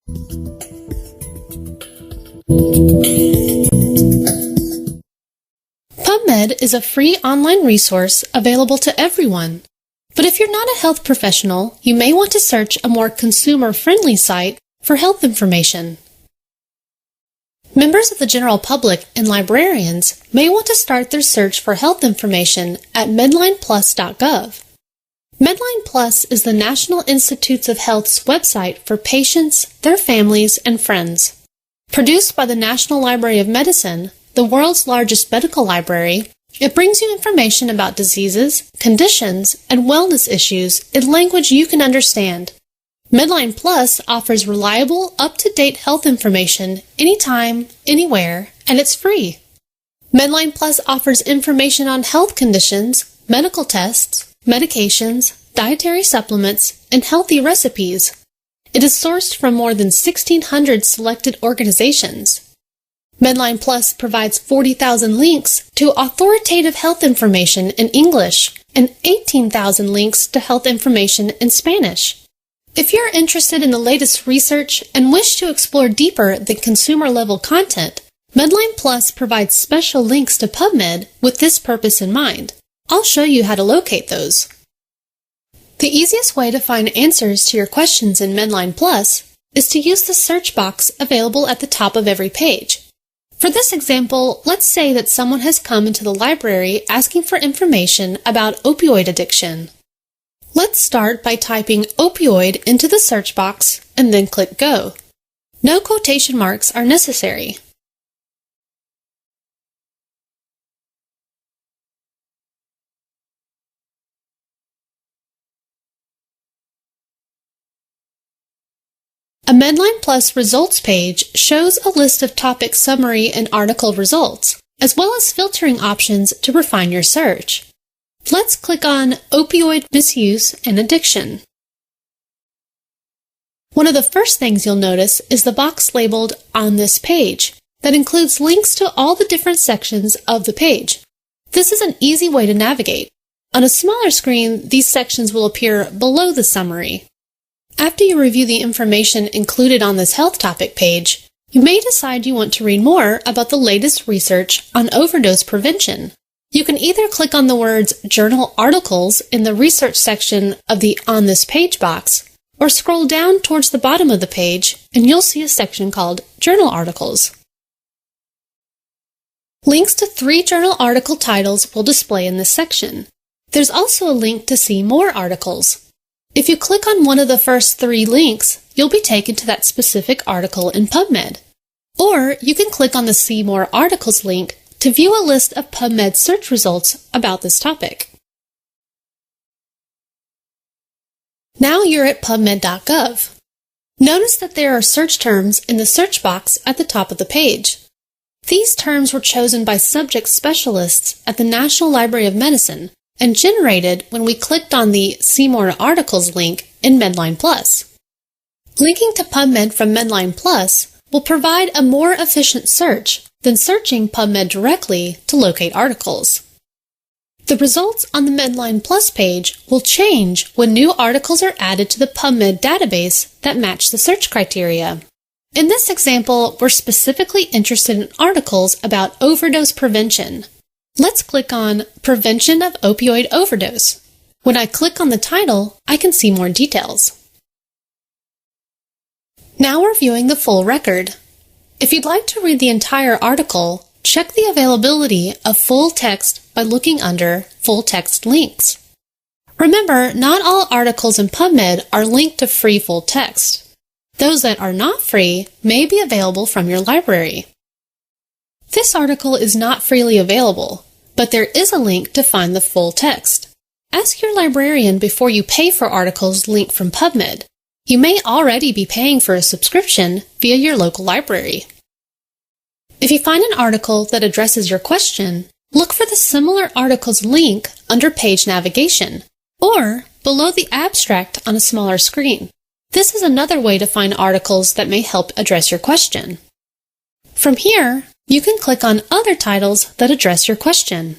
PubMed is a free online resource available to everyone. But if you're not a health professional, you may want to search a more consumer-friendly site for health information. Members of the general public and librarians may want to start their search for health information at MedlinePlus.gov. MedlinePlus is the National Institutes of Health's website for patients, their families, and friends. Produced by the National Library of Medicine, the world's largest medical library, it brings you information about diseases, conditions, and wellness issues in language you can understand. MedlinePlus offers reliable, up-to-date health information anytime, anywhere, and it's free. MedlinePlus offers information on health conditions, medical tests, medications, dietary supplements, and healthy recipes. It is sourced from more than 1,600 selected organizations. MedlinePlus provides 40,000 links to authoritative health information in English and 18,000 links to health information in Spanish. If you're interested in the latest research and wish to explore deeper than consumer-level content, MedlinePlus provides special links to PubMed with this purpose in mind. I'll show you how to locate those. The easiest way to find answers to your questions in MedlinePlus is to use the search box available at the top of every page. For this example, let's say that someone has come into the library asking for information about opioid addiction. Let's start by typing opioid into the search box and then click Go. No quotation marks are necessary. A MedlinePlus results page shows a list of topic summary and article results, as well as filtering options to refine your search. Let's click on Opioid Misuse and Addiction. One of the first things you'll notice is the box labeled On This Page that includes links to all the different sections of the page. This is an easy way to navigate. On a smaller screen, these sections will appear below the summary. After you review the information included on this health topic page, you may decide you want to read more about the latest research on overdose prevention. You can either click on the words Journal Articles in the research section of the On This Page box, or scroll down towards the bottom of the page and you'll see a section called Journal Articles. Links to 3 journal article titles will display in this section. There's also a link to see more articles. If you click on one of the first 3 links, you'll be taken to that specific article in PubMed. Or you can click on the See More Articles link to view a list of PubMed search results about this topic. Now you're at PubMed.gov. Notice that there are search terms in the search box at the top of the page. These terms were chosen by subject specialists at the National Library of Medicine and generated when we clicked on the See More Articles link in MedlinePlus. Linking to PubMed from MedlinePlus will provide a more efficient search than searching PubMed directly to locate articles. The results on the MedlinePlus page will change when new articles are added to the PubMed database that match the search criteria. In this example, we're specifically interested in articles about overdose prevention. Let's click on Prevention of Opioid Overdose. When I click on the title, I can see more details. Now we're viewing the full record. If you'd like to read the entire article, check the availability of full text by looking under Full Text Links. Remember, not all articles in PubMed are linked to free full text. Those that are not free may be available from your library. This article is not freely available, but there is a link to find the full text. Ask your librarian before you pay for articles linked from PubMed. You may already be paying for a subscription via your local library. If you find an article that addresses your question, look for the Similar Articles link under Page Navigation, or below the abstract on a smaller screen. This is another way to find articles that may help address your question. From here, you can click on other titles that address your question.